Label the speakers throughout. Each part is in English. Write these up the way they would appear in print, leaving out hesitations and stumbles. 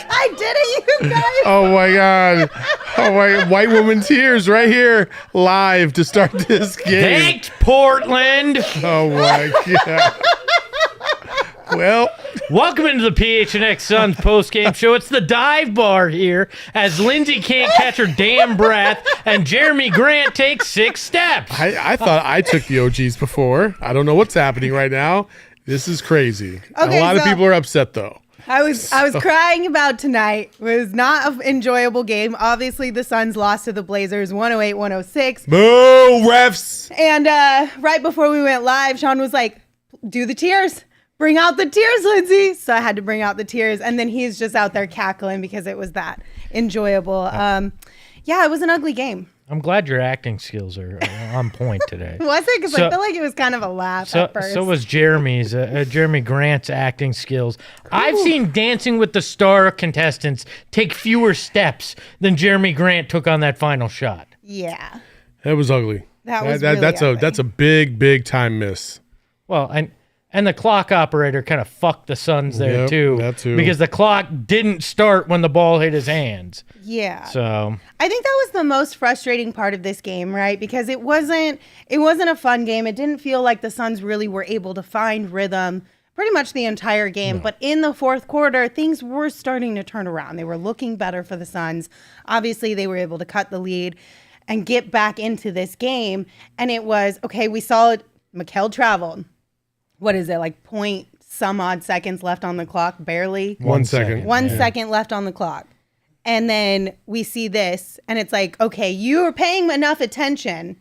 Speaker 1: I did it, you guys.
Speaker 2: Oh my God. Oh my, white woman tears right here live to start this game.
Speaker 3: Thanks, Portland.
Speaker 2: Oh my God. Well,
Speaker 3: welcome into the PHNX Suns postgame show. It's the dive bar here as Lindsey can't catch her damn breath and Jerami Grant takes 6 steps.
Speaker 2: I thought I took the OGs before. I don't know what's happening right now. This is crazy.
Speaker 1: Okay,
Speaker 2: a lot of people are upset though.
Speaker 1: I was crying about tonight. It was not an enjoyable game. Obviously, the Suns lost to the Blazers 108-106.
Speaker 2: Boo, refs.
Speaker 1: And right before we went live, Sean was like, do the tears. Bring out the tears, Lindsey. So I had to bring out the tears. And then he's just out there cackling because it was that enjoyable. Yeah, it was an ugly game.
Speaker 3: I'm glad your acting skills are on point today.
Speaker 1: Was it? Because I feel like it was kind of a laugh at first.
Speaker 3: So was Jeremy's, Jerami Grant's acting skills. I've seen Dancing with the Star contestants take fewer steps than Jerami Grant took on that final shot.
Speaker 1: Yeah.
Speaker 2: That was ugly.
Speaker 1: That's
Speaker 2: a big time miss.
Speaker 3: Well, and the clock operator kind of fucked the Suns there too.
Speaker 2: That too.
Speaker 3: Because the clock didn't start when the ball hit his hands.
Speaker 1: Yeah.
Speaker 3: So
Speaker 1: I think that was the most frustrating part of this game, right? Because it wasn't a fun game. It didn't feel like the Suns really were able to find rhythm pretty much the entire game. No. But in the fourth quarter, things were starting to turn around. They were looking better for the Suns. Obviously, they were able to cut the lead and get back into this game. And it was, okay, we saw it. Mikal traveled. What is it, like point some odd seconds left on the clock? Barely.
Speaker 2: 1 second.
Speaker 1: 1 second left on the clock. And then we see this, and it's like, okay, you are paying enough attention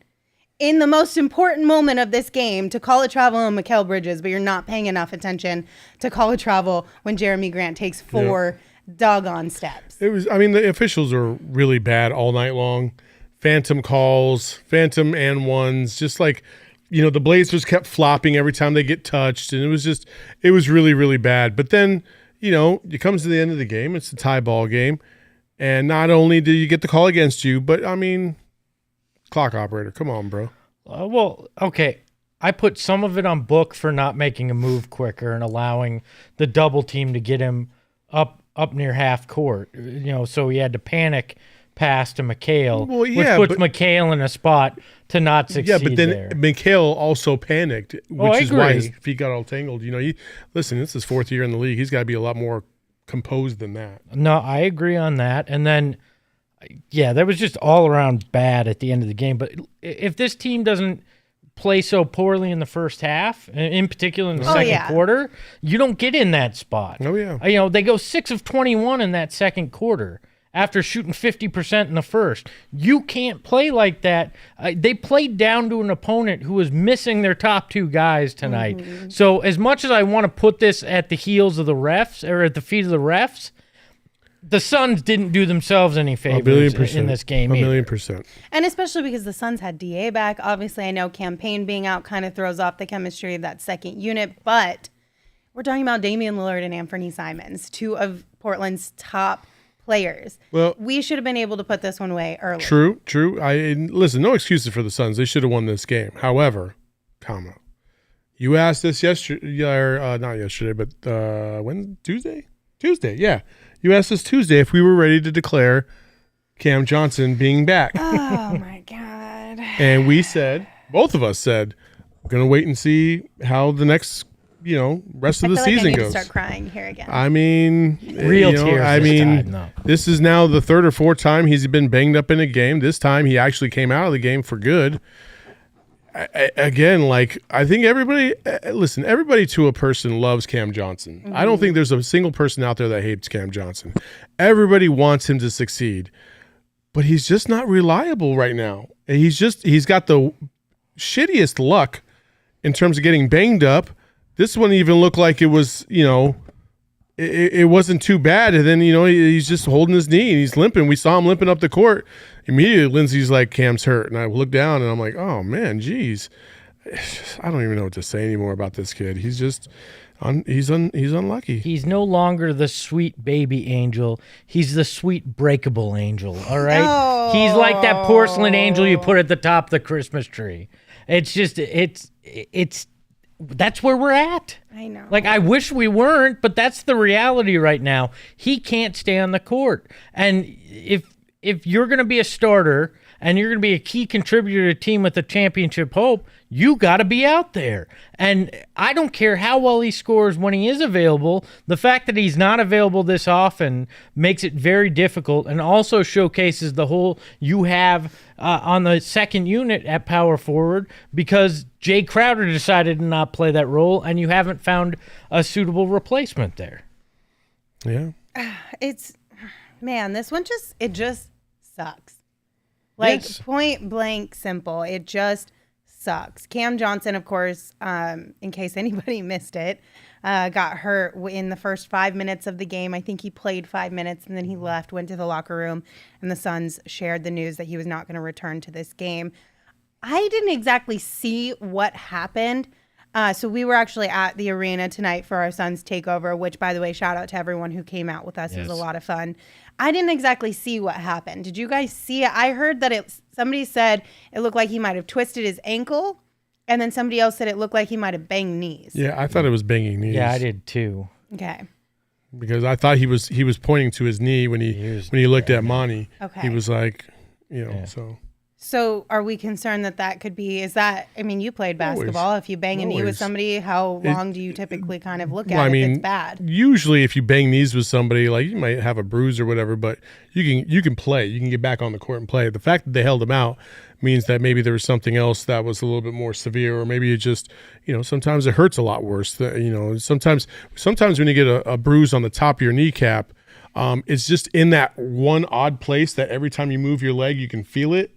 Speaker 1: in the most important moment of this game to call a travel on Mikal Bridges, but you're not paying enough attention to call a travel when Jerami Grant takes 4 doggone steps.
Speaker 2: It was. I mean, the officials are really bad all night long. Phantom calls, phantom and ones, just like, you know, the Blazers kept flopping every time they get touched, and it was really, really bad. But then, you know, it comes to the end of the game. It's a tie ball game. And not only do you get the call against you, but, I mean, clock operator, come on, bro.
Speaker 3: Well, okay. I put some of it on Book for not making a move quicker and allowing the double team to get him up near half court. You know, so he had to panic pass to Mikal, which puts Mikal in a spot to not succeed. Yeah, but then
Speaker 2: Mikal also panicked, which is why his feet got all tangled. You know, listen, it's his 4th year in the league. He's got to be a lot more composed than that.
Speaker 3: No, I agree on that. And then, yeah, that was just all around bad at the end of the game. But if this team doesn't play so poorly in the first half, in particular in the second quarter, you don't get in that spot.
Speaker 2: Oh, yeah.
Speaker 3: You know, they go 6 of 21 in that second quarter after shooting 50% in the first. You can't play like that. They played down to an opponent who was missing their top 2 guys tonight. Mm-hmm. So as much as I want to put this at the heels of the refs, or at the feet of the refs, the Suns didn't do themselves any favors in this game either.
Speaker 2: 1,000,000%.
Speaker 1: And especially because the Suns had DA back. Obviously, I know Campaign being out kind of throws off the chemistry of that second unit, but we're talking about Damion Lillard and Anthony Simons, 2 of Portland's top players. Well, we should have been able to put this one away early.
Speaker 2: True. Listen, no excuses for the Suns. They should have won this game. However, you asked us yesterday, or not yesterday, but when? Tuesday, yeah. You asked us Tuesday if we were ready to declare Cam Johnson being back.
Speaker 1: Oh, my God.
Speaker 2: And we said, both of us said, we're going to wait and see how the next rest of
Speaker 1: I
Speaker 2: the
Speaker 1: feel
Speaker 2: season
Speaker 1: like I need
Speaker 2: goes.
Speaker 1: to start crying here again.
Speaker 2: I mean,
Speaker 3: Real tears this time, though.
Speaker 2: This is now the third or fourth time he's been banged up in a game. This time he actually came out of the game for good. Again, like, I think everybody to a person loves Cam Johnson. I don't think there's a single person out there that hates Cam Johnson. Everybody wants him to succeed, but he's just not reliable right now. He's got the shittiest luck in terms of getting banged up. This one even looked like it was, it wasn't too bad. And then, he's just holding his knee and he's limping. We saw him limping up the court. Immediately, Lindsey's like, Cam's hurt. And I look down and I'm like, oh, man, geez. I don't even know what to say anymore about this kid. He's just, he's unlucky.
Speaker 3: He's no longer the sweet baby angel. He's the sweet breakable angel, all right?
Speaker 1: Oh.
Speaker 3: He's like that porcelain angel you put at the top of the Christmas tree. It's just, that's where we're at.
Speaker 1: I know.
Speaker 3: Like, I wish we weren't, but that's the reality right now. He can't stay on the court. And if you're going to be a starter and you're going to be a key contributor to a team with a championship hope, you got to be out there. And I don't care how well he scores when he is available. The fact that he's not available this often makes it very difficult, and also showcases the hole you have on the second unit at power forward, because Jay Crowder decided to not play that role, and you haven't found a suitable replacement there.
Speaker 2: Yeah.
Speaker 1: This one just sucks. Like,
Speaker 2: Yes.
Speaker 1: point blank simple. It just sucks. Cam Johnson, of course, in case anybody missed it, got hurt in the first 5 minutes of the game. I think he played 5 minutes and then he left, went to the locker room, and the Suns shared the news that he was not going to return to this game. I didn't exactly see what happened. So we were actually at the arena tonight for our Suns takeover, which, by the way, shout out to everyone who came out with us. Yes. It was a lot of fun. I didn't exactly see what happened. Did you guys see it? I heard that somebody said it looked like he might have twisted his ankle, and then somebody else said it looked like he might have banged knees.
Speaker 2: Yeah, I thought it was banging knees.
Speaker 3: Yeah, I did too.
Speaker 1: Okay.
Speaker 2: Because I thought he was pointing to his knee when he looked at Monty.
Speaker 1: Okay.
Speaker 2: He was like,
Speaker 1: so. So are we concerned that could be, you played basketball.
Speaker 2: Always.
Speaker 1: If you bang a knee with somebody, how long do you typically kind of look at
Speaker 2: well,
Speaker 1: if it's bad?
Speaker 2: Usually if you bang knees with somebody, like, you might have a bruise or whatever, but you can play. You can get back on the court and play. The fact that they held him out means that maybe there was something else that was a little bit more severe, or maybe it just, sometimes it hurts a lot worse. Sometimes when you get a bruise on the top of your kneecap, it's just in that one odd place that every time you move your leg, you can feel it.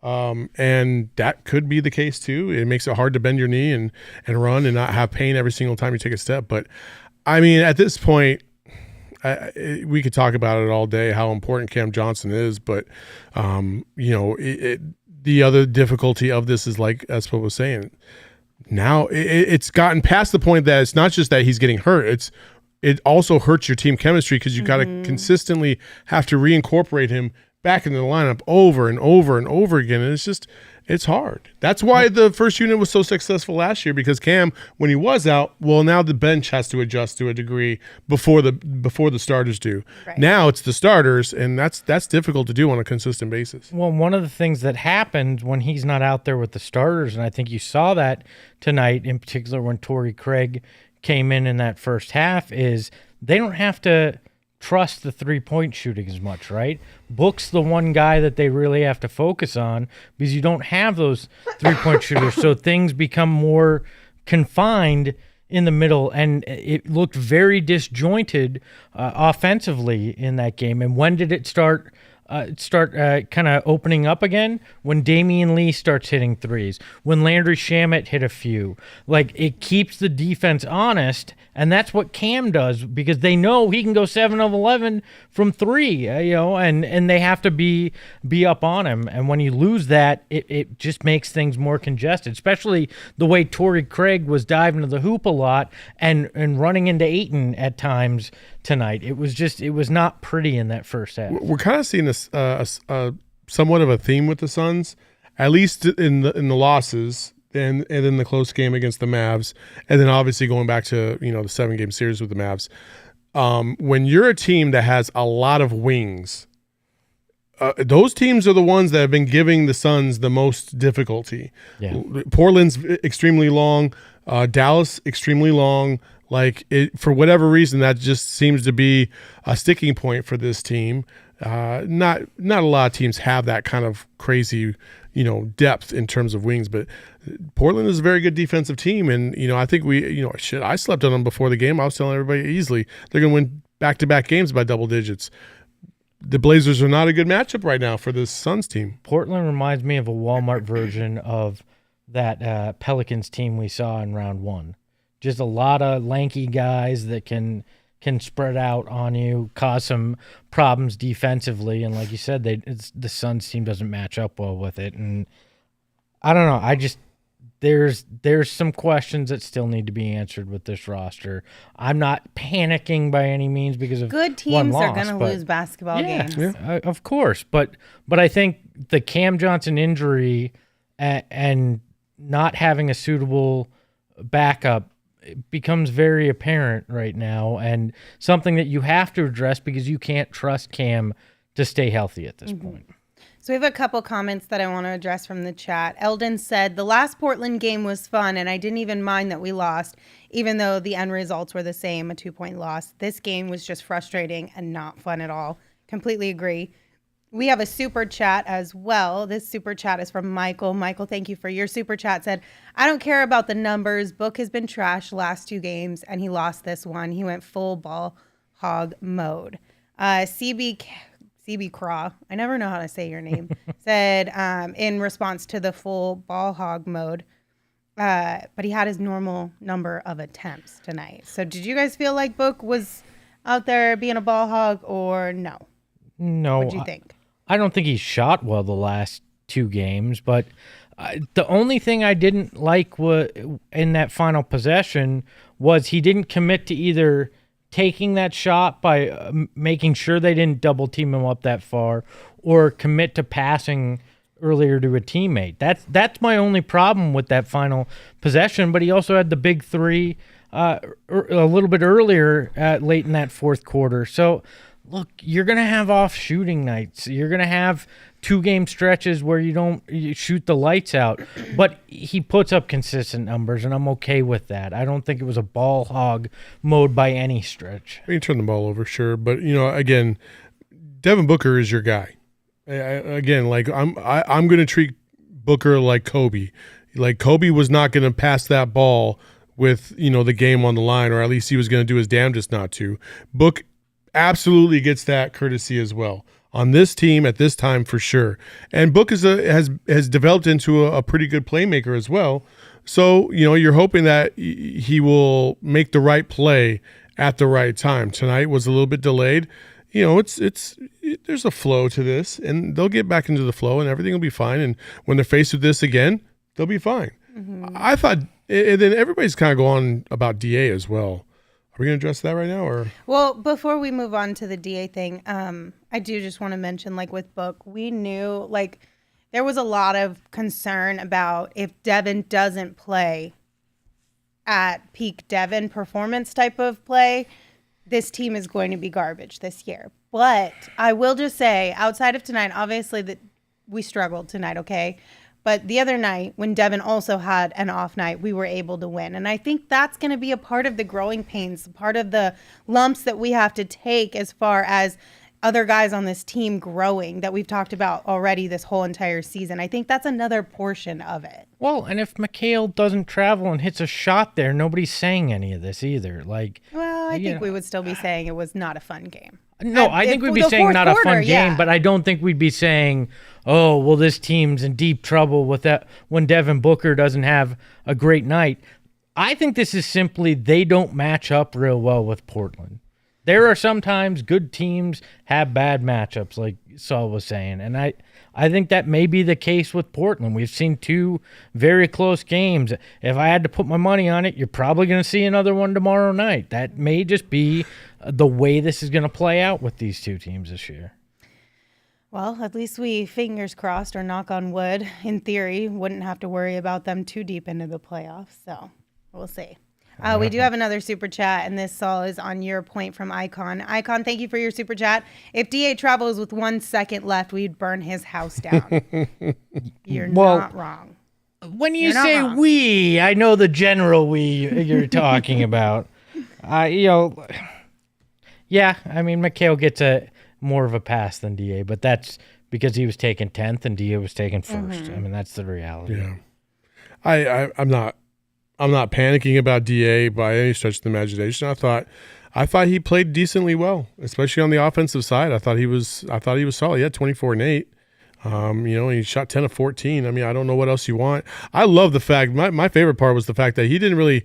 Speaker 2: And that could be the case too. It makes it hard to bend your knee and run and not have pain every single time you take a step. But at this point, we could talk about it all day, how important Cam Johnson is. But, the other difficulty of this is, like Espo was saying, now it's gotten past the point that it's not just that he's getting hurt. It also hurts your team chemistry, because you got to consistently have to reincorporate him back into the lineup over and over and over again. And it's hard. That's why the first unit was so successful last year, because Cam, when he was out, now the bench has to adjust to a degree before the starters do. Right. Now it's the starters, and that's difficult to do on a consistent basis.
Speaker 3: Well, one of the things that happened when he's not out there with the starters, and I think you saw that tonight, in particular when Torrey Craig came in that first half, is they don't have to trust the three-point shooting as much, right? Book's the one guy that they really have to focus on, because you don't have those three-point shooters, so things become more confined in the middle, and it looked very disjointed offensively in that game. And when did it start kind of opening up again? When Damion Lee starts hitting threes, when Landry Shamet hit a few. Like, it keeps the defense honest, and that's what Cam does, because they know he can go 7 of 11 from three, and they have to be up on him. And when you lose that, it just makes things more congested, especially the way Torrey Craig was diving to the hoop a lot and running into Ayton at times tonight. It was not pretty in that first half.
Speaker 2: We're kind of seeing this somewhat of a theme with the Suns, at least in the losses, and then the close game against the Mavs, and then obviously going back to the 7-game series with the Mavs. When you're a team that has a lot of wings, those teams are the ones that have been giving the Suns the most difficulty.
Speaker 3: Yeah.
Speaker 2: Portland's extremely long, Dallas extremely long. Like for whatever reason, that just seems to be a sticking point for this team. Not a lot of teams have that kind of crazy, depth in terms of wings, but Portland is a very good defensive team, and I think I slept on them before the game. I was telling everybody easily they're going to win back-to-back games by double digits. The Blazers are not a good matchup right now for this Suns team.
Speaker 3: Portland reminds me of a Walmart version of that Pelicans team we saw in round 1. Just a lot of lanky guys that can spread out on you, cause some problems defensively, and like you said, the Suns team doesn't match up well with it. And I don't know. There's some questions that still need to be answered with this roster. I'm not panicking by any means because of
Speaker 1: good teams
Speaker 3: one loss,
Speaker 1: are going to lose basketball games.
Speaker 3: Yeah, of course. But I think the Cam Johnson injury and not having a suitable backup becomes very apparent right now, and something that you have to address because you can't trust Cam to stay healthy at this point.
Speaker 1: So we have a couple comments that I want to address from the chat. Eldon said, the last Portland game was fun, and I didn't even mind that we lost, even though the end results were the same, a 2-point loss. This game was just frustrating and not fun at all. Completely agree. We have a super chat as well. This super chat is from Michael. Michael, thank you for your super chat. Said, I don't care about the numbers. Book has been trashed the last 2 games, and he lost this one. He went full ball hog mode. CB Craw, I never know how to say your name, said in response to the full ball hog mode, but he had his normal number of attempts tonight. So did you guys feel like Book was out there being a ball hog or no?
Speaker 3: No.
Speaker 1: What do you think?
Speaker 3: I don't think he shot well the last 2 games, but the only thing I didn't like in that final possession was he didn't commit to either taking that shot by making sure they didn't double team him up that far or commit to passing earlier to a teammate. That's my only problem with that final possession, but he also had the big 3 a little bit earlier late in that fourth quarter. So look, you're going to have off shooting nights. You're going to have 2-game stretches where you shoot the lights out, but he puts up consistent numbers, and I'm okay with that. I don't think it was a ball hog mode by any stretch.
Speaker 2: You turn the ball over, sure, but again, Devin Booker is your guy. I'm going to treat Booker like Kobe. Like Kobe was not going to pass that ball with the game on the line, or at least he was going to do his damnedest not to. Book absolutely gets that courtesy as well on this team at this time for sure. And Book has developed into a pretty good playmaker as well. So, you're hoping that he will make the right play at the right time. Tonight was a little bit delayed. There's a flow to this, and they'll get back into the flow and everything will be fine. And when they're faced with this again, they'll be fine. Mm-hmm. I thought, and then everybody's kind of going about DA as well. Are we going to address that right now? Or
Speaker 1: well, before we move on to the DA thing, I do just want to mention, with Book, we knew, there was a lot of concern about if Devin doesn't play at peak Devin performance type of play, this team is going to be garbage this year. But I will just say, outside of tonight, obviously that we struggled tonight, okay? But the other night, when Devin also had an off night, we were able to win. And I think that's going to be a part of the growing pains, part of the lumps that we have to take as far as other guys on this team growing that we've talked about already this whole entire season. I think that's another portion of it.
Speaker 3: Well, and if McHale doesn't travel and hits a shot there, nobody's saying any of this either.
Speaker 1: Well, I think we would still be saying it was not a fun game.
Speaker 3: No, I think we'd be saying not a fun game, but I don't think we'd be saying, oh, well, this team's in deep trouble with that when Devin Booker doesn't have a great night. I think this is simply they don't match up real well with Portland. There are sometimes good teams have bad matchups, like Saul was saying, and I think that may be the case with Portland. We've seen 2 very close games. If I had to put my money on it, you're probably going to see another one tomorrow night. That may just be the way this is going to play out with these 2 teams this year.
Speaker 1: Well, at least we, fingers crossed or knock on wood, in theory, wouldn't have to worry about them too deep into the playoffs. So we'll see. We do have another super chat, and this, Saul, is on your point from Icon. Icon, thank you for your super chat. If DA travels with 1 second left, we'd burn his house down. You're not wrong.
Speaker 3: When you say we, I know the general we you're talking about. Yeah, I mean, McHale gets more of a pass than DA, but that's because he was taken 10th and DA was taken first. I mean, that's the reality.
Speaker 2: Yeah. I'm not panicking about DA by any stretch of the imagination. I thought he played decently well, especially on the offensive side. I thought he was solid. He had 24 and 8. He shot 10 of 14. I mean, I don't know what else you want. I love the fact. My favorite part was the fact that he didn't really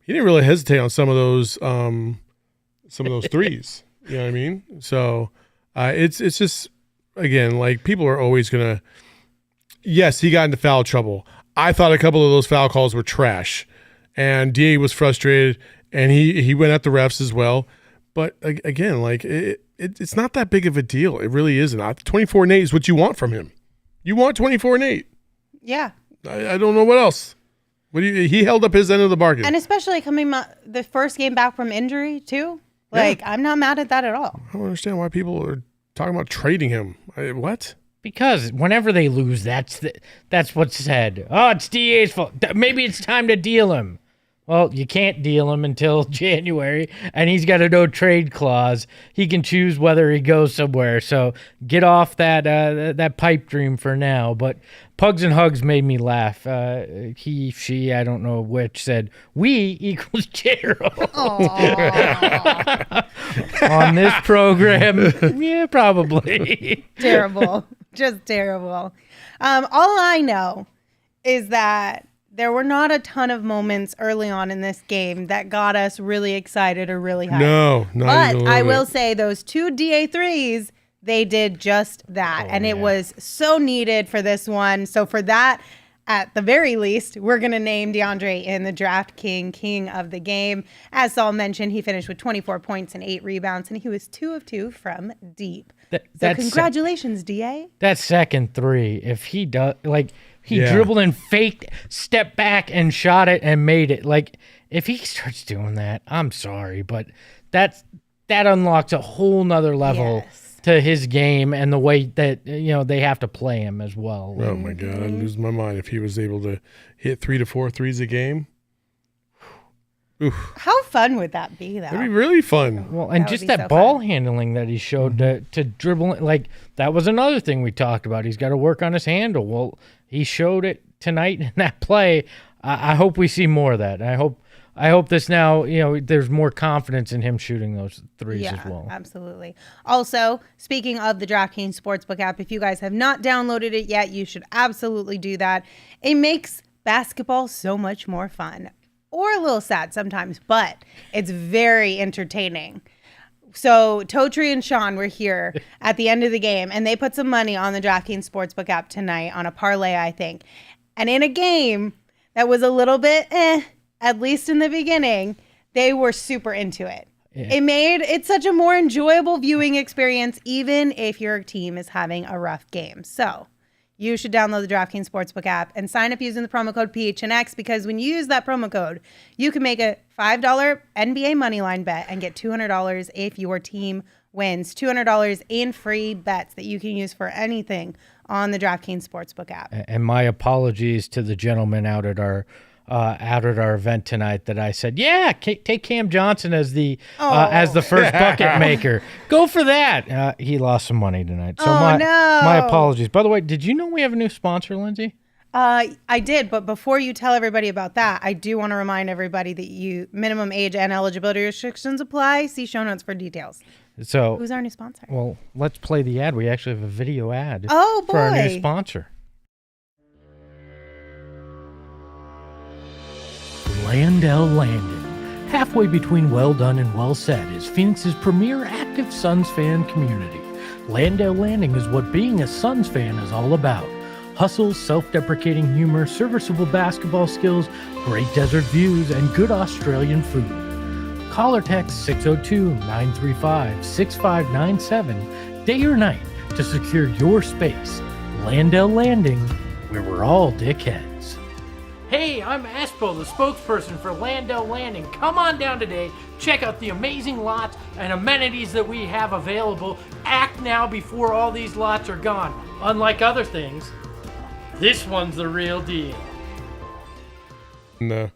Speaker 2: hesitate on some of those threes. You know what I mean? So it's just, again, like, people are always gonna. Yes, he got into foul trouble. I thought a couple of those foul calls were trash, and DA was frustrated, and he went at the refs as well. But again, like, it's not that big of a deal. It really isn't. 24 and 8 is what you want from him. You want 24 and 8.
Speaker 1: Yeah.
Speaker 2: I don't know what else. He held up his end of the bargain,
Speaker 1: and especially coming the first game back from injury too. Like, yeah. I'm not mad at that at all.
Speaker 2: I don't understand why people are talking about trading him. What?
Speaker 3: Because whenever they lose, that's what's said. Oh, it's DA's fault. Maybe it's time to deal him. Well, you can't deal him until January, and he's got a no trade clause. He can choose whether he goes somewhere. So get off that pipe dream for now. But Pugs and Hugs made me laugh. He, she, I don't know which, said, we equals Gerald. On this program, yeah, probably.
Speaker 1: Terrible. Just terrible. All I know is that there were not a ton of moments early on in this game that got us really excited or really hyped.
Speaker 2: No, not even a little
Speaker 1: I will
Speaker 2: bit.
Speaker 1: say those 2 DA threes, they did just that. It was so needed for this one. So for that, at the very least, we're going to name DeAndre in the Draft King of the game. As Saul mentioned, he finished with 24 points and 8 rebounds, and he was 2 of 2 from deep. So congratulations, DA.
Speaker 3: That second three, if he does, like, he dribbled and faked, stepped back and shot it and made it. Like, if he starts doing that, I'm sorry, but that unlocks a whole nother level to his game and the way that, they have to play him as well.
Speaker 2: Oh my God, I'd lose my mind if he was able to hit 3 to 4 threes a game. Oof.
Speaker 1: How fun would that be, though?
Speaker 2: That'd be really fun.
Speaker 3: Well, and just that ball handling that he showed to dribble, like, that was another thing we talked about. He's got to work on his handle. Well, he showed it tonight in that play. I hope we see more of that. I hope this now, there's more confidence in him shooting those threes as well.
Speaker 1: Absolutely. Also, speaking of the DraftKings Sportsbook app, if you guys have not downloaded it yet, you should absolutely do that. It makes basketball so much more fun. Or a little sad sometimes, but it's very entertaining. So Totri and Sean were here at the end of the game, and they put some money on the DraftKings Sportsbook app tonight on a parlay, I think. And in a game that was a little bit at least in the beginning, they were super into it. Yeah. It made it such a more enjoyable viewing experience, even if your team is having a rough game. So you should download the DraftKings Sportsbook app and sign up using the promo code PHNX, because when you use that promo code, you can make a $5 NBA moneyline bet and get $200 if your team wins. $200 in free bets that you can use for anything on the DraftKings Sportsbook app.
Speaker 3: And my apologies to the gentleman out at our event tonight that I said, take Cam Johnson as the first bucket maker. Go for that. He lost some money tonight. So my apologies. By the way, did you know we have a new sponsor, Lindsay?
Speaker 1: I did, but before you tell everybody about that, I do want to remind everybody that minimum age and eligibility restrictions apply. See show notes for details.
Speaker 3: So
Speaker 1: who's our new sponsor?
Speaker 3: Well, let's play the ad. We actually have a video ad
Speaker 1: for
Speaker 3: our new sponsor. Landale Landing, halfway between well done and well said, is Phoenix's premier active Suns fan community. Landale Landing is what being a Suns fan is all about. Hustle, self-deprecating humor, serviceable basketball skills, great desert views, and good Australian food. Call or text 602-935-6597, day or night, to secure your space. Landale Landing, where we're all dickheads. Hey, I'm Espo, the spokesperson for Landale Landing. Come on down today, check out the amazing lots and amenities that we have available. Act now before all these lots are gone. Unlike other things, this one's the real deal.
Speaker 2: No.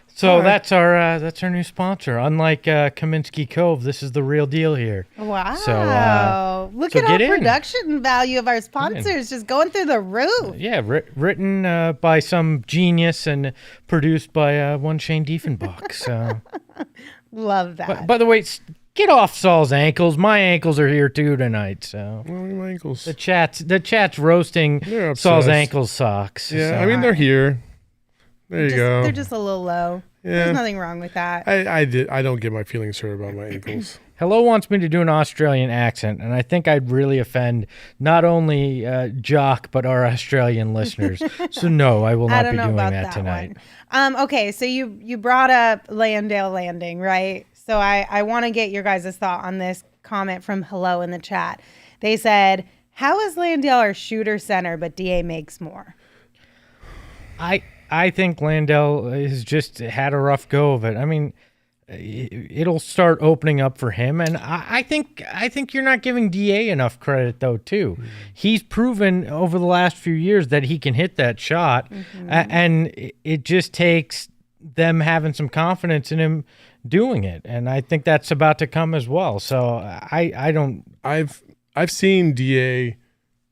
Speaker 3: So that's our new sponsor. Unlike Kaminsky Cove, this is the real deal here.
Speaker 1: Wow.
Speaker 3: So,
Speaker 1: look at our production value of our sponsors just going through the roof.
Speaker 3: Yeah, written by some genius and produced by one Shane Diefenbach. So.
Speaker 1: Love that.
Speaker 3: By the way, get off Saul's ankles. My ankles are here too tonight. So
Speaker 2: My ankles.
Speaker 3: the chat's roasting Saul's ankle socks.
Speaker 2: Yeah,
Speaker 3: so.
Speaker 2: I mean, they're here. There you go.
Speaker 1: They're just a little low.
Speaker 2: Yeah.
Speaker 1: There's nothing wrong with that.
Speaker 2: I don't get my feelings hurt about my ankles.
Speaker 3: Hello wants me to do an Australian accent, and I think I'd really offend not only Jock but our Australian listeners. So no, I will not be doing that tonight.
Speaker 1: Okay, so you brought up Landale Landing, right? So I want to get your guys' thought on this comment from Hello in the chat. They said, "How is Landale our shooter center, but DA makes more?"
Speaker 3: I think Landale has just had a rough go of it. I mean, it'll start opening up for him, and I think you're not giving DA enough credit though too. Mm-hmm. He's proven over the last few years that he can hit that shot, and it just takes them having some confidence in him doing it, and I think that's about to come as well. So I've
Speaker 2: seen DA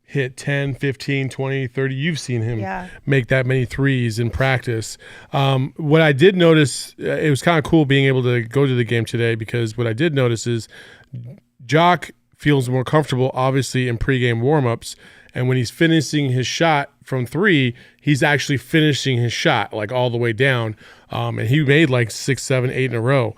Speaker 2: hit 10, 15, 20, 30. You've seen him make that many threes in practice. What I did notice, it was kind of cool being able to go to the game today, because what I did notice is Jock feels more comfortable, obviously, in pregame warmups. And when he's finishing his shot from three, he's actually finishing his shot like all the way down. And he made like 6, 7, 8 in a row.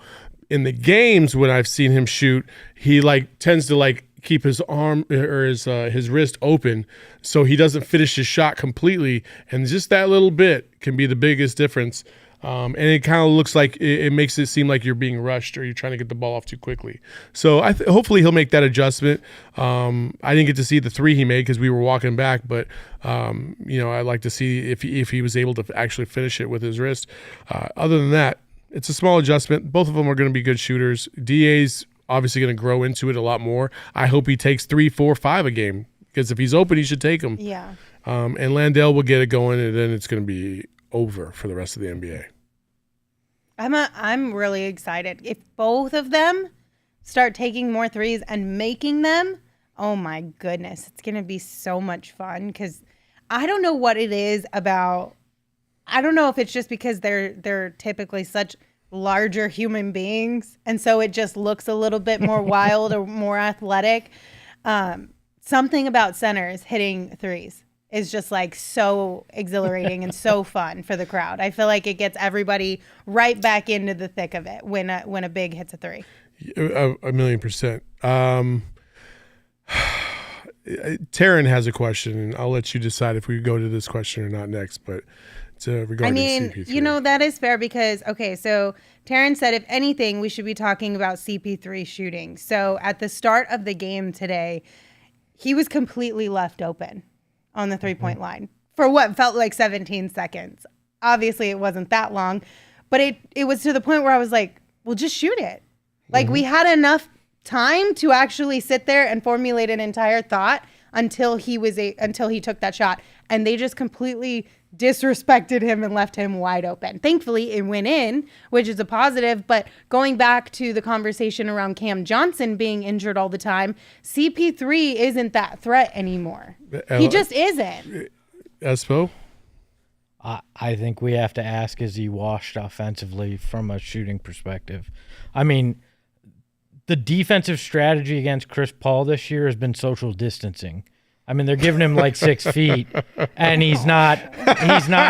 Speaker 2: In the games when I've seen him shoot, he tends to keep his arm or his wrist open so he doesn't finish his shot completely, and just that little bit can be the biggest difference. And it kind of looks like it makes it seem like you're being rushed or you're trying to get the ball off too quickly. So hopefully he'll make that adjustment. I didn't get to see the three he made because we were walking back, but I'd like to see if he was able to actually finish it with his wrist. Other than that, it's a small adjustment. Both of them are going to be good shooters. DA's obviously going to grow into it a lot more. I hope he takes 3, 4, 5 a game, because if he's open, he should take them.
Speaker 1: Yeah.
Speaker 2: And Landale will get it going, and then it's going to be over for the rest of the NBA.
Speaker 1: I'm really excited. If both of them start taking more threes and making them, oh my goodness, it's going to be so much fun, because I don't know what it is about. I don't know if it's just because they're typically such larger human beings, and so it just looks a little bit more wild or more athletic. Something about centers hitting threes is just so exhilarating and so fun for the crowd. I feel like it gets everybody right back into the thick of it when a big hits a three.
Speaker 2: 1,000,000%. Taryn has a question, and I'll let you decide if we go to this question or not next, but regarding CP3.
Speaker 1: That is fair, because, okay, so Taryn said, if anything, we should be talking about CP3 shooting. So at the start of the game today, he was completely left open on the three-point line for what felt like 17 seconds. Obviously, it wasn't that long, but it was to the point where I was like, well, just shoot it. We had enough time to actually sit there and formulate an entire thought until he took that shot, and they just completely disrespected him and left him wide open. Thankfully, it went in, which is a positive. But going back to the conversation around Cam Johnson being injured all the time, CP3 isn't that threat anymore. He just isn't.
Speaker 2: Espo?
Speaker 3: I think we have to ask, is he washed offensively from a shooting perspective? I mean, the defensive strategy against Chris Paul this year has been social distancing. I mean, they're giving him 6 feet, and he's not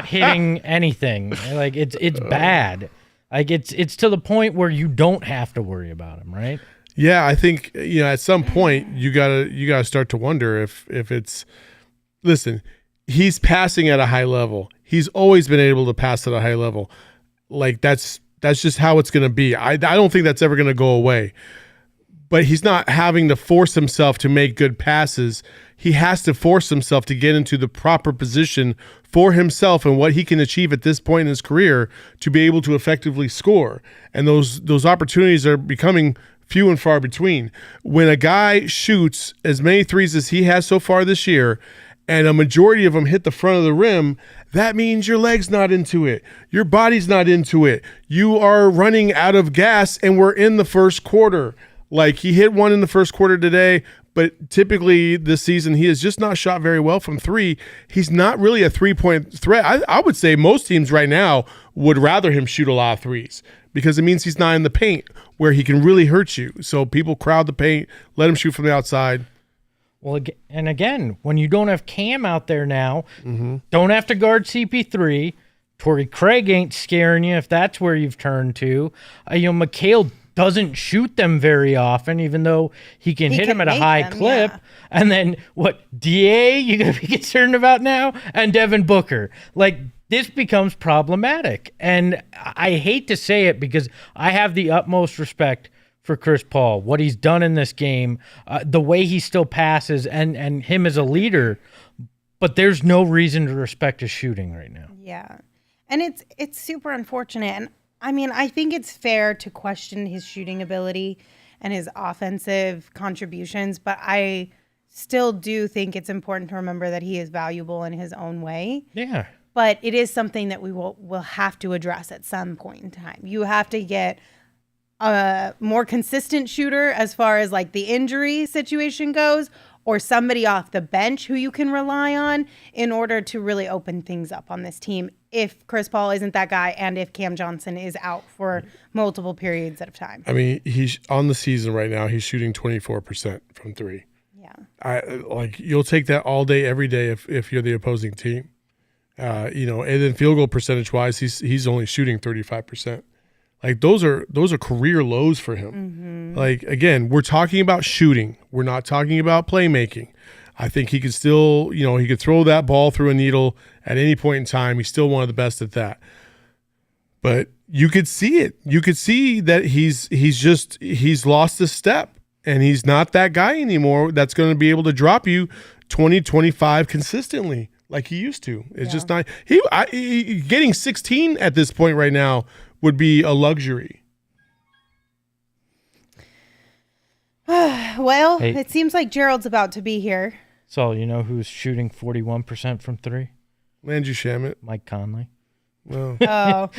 Speaker 3: hitting anything. It's bad. It's to the point where you don't have to worry about him, right?
Speaker 2: Yeah, I think at some point you gotta start to wonder if it's. Listen, he's passing at a high level. He's always been able to pass at a high level. That's just how it's gonna be. I don't think that's ever gonna go away. but he's not having to force himself to make good passes. He has to force himself to get into the proper position for himself and what he can achieve at this point in his career to be able to effectively score. And those opportunities are becoming few and far between. When a guy shoots as many threes as he has so far this year, and a majority of them hit the front of the rim, that means your leg's not into it. Your body's not into it. You are running out of gas, and we're in the first quarter. Like, he hit one in the first quarter today, but typically this season he has just not shot very well from three. He's not really a three-point threat. I would say most teams right now would rather him shoot a lot of threes because it means he's not in the paint where he can really hurt you. So people crowd the paint, let him shoot from the outside.
Speaker 3: Well, and again, when you don't have Cam out there now, don't have to guard CP3. Torrey Craig ain't scaring you if that's where you've turned to. McHale doesn't shoot them very often, even though he can hit them at a high clip. Yeah. And then what, DA you going to be concerned about now? And Devin Booker. Like, this becomes problematic. And I hate to say it because I have the utmost respect for Chris Paul, what he's done in this game, the way he still passes, and him as a leader. But there's no reason to respect his shooting right now.
Speaker 1: Yeah. And it's super unfortunate. And I mean, I think it's fair to question his shooting ability and his offensive contributions, but I still do think it's important to remember that he is valuable in his own way.
Speaker 3: Yeah.
Speaker 1: But it is something that we will have to address at some point in time. You have to get a more consistent shooter as far as like the injury situation goes, or somebody off the bench who you can rely on in order to really open things up on this team if Chris Paul isn't that guy and if Cam Johnson is out for multiple periods at a time.
Speaker 2: I mean, he's on the season right now. He's shooting 24% from three.
Speaker 1: Yeah.
Speaker 2: You'll take that all day, every day if you're the opposing team. And then field goal percentage wise, he's only shooting 35%. Like those are career lows for him. Mm-hmm. Like, again, we're talking about shooting. We're not talking about playmaking. I think he could still, he could throw that ball through a needle at any point in time. He's still one of the best at that. But you could see it. You could see that he's lost a step and he's not that guy anymore that's going to be able to drop you 20, 25 consistently like he used to. It's just not getting 16 at this point right now would be a luxury.
Speaker 1: Well, it seems like Gerald's about to be here.
Speaker 3: So, you know who's shooting 41% from three?
Speaker 2: Landry Shamet.
Speaker 3: Mike Conley.
Speaker 2: Oh.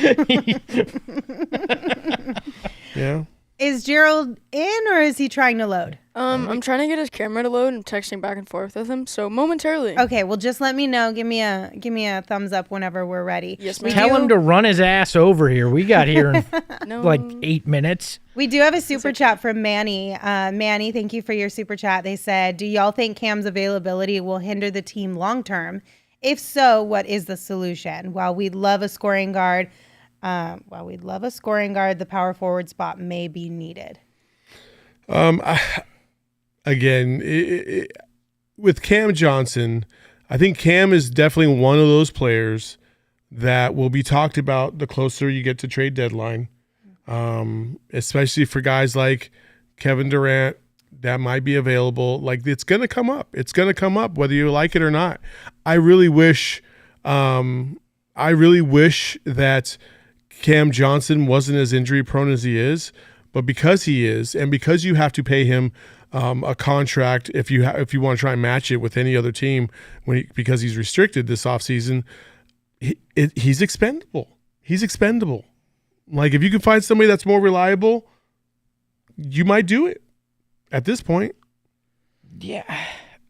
Speaker 2: Yeah.
Speaker 1: Is Gerald in or is he trying to load?
Speaker 4: I'm trying to get his camera to load and texting back and forth with him, so momentarily.
Speaker 1: Okay, well just let me know. Give me a thumbs up whenever we're ready.
Speaker 4: Yes, ma'am.
Speaker 3: Tell him to run his ass over here. We got here in like 8 minutes.
Speaker 1: We do have a super chat from Manny. Manny, thank you for your super chat. They said, do y'all think Cam's availability will hinder the team long term? If so, what is the solution? While we'd love a scoring guard, the power forward spot may be needed.
Speaker 2: With Cam Johnson, I think Cam is definitely one of those players that will be talked about the closer you get to trade deadline, especially for guys like Kevin Durant that might be available. Like, it's going to come up. It's going to come up whether you like it or not. I really wish that Cam Johnson wasn't as injury prone as he is, but because he is, and because you have to pay him a contract if you want to try and match it with any other team because he's restricted this offseason, he's expendable. He's expendable. Like, if you can find somebody that's more reliable, you might do it at this point.
Speaker 3: Yeah.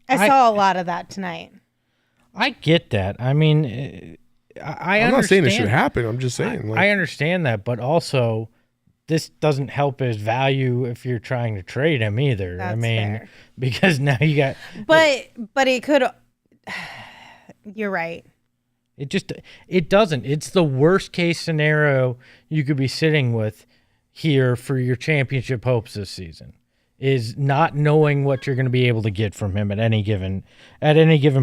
Speaker 1: I saw a lot of that tonight.
Speaker 3: I get that. I mean, I'm
Speaker 2: not saying it should happen. I'm just saying.
Speaker 3: I understand that, but also this doesn't help his value if you're trying to trade him either.
Speaker 1: That's fair.
Speaker 3: Because now you got.
Speaker 1: But it could. You're right.
Speaker 3: It doesn't. It's the worst case scenario you could be sitting with here for your championship hopes this season, is not knowing what you're going to be able to get from him at any given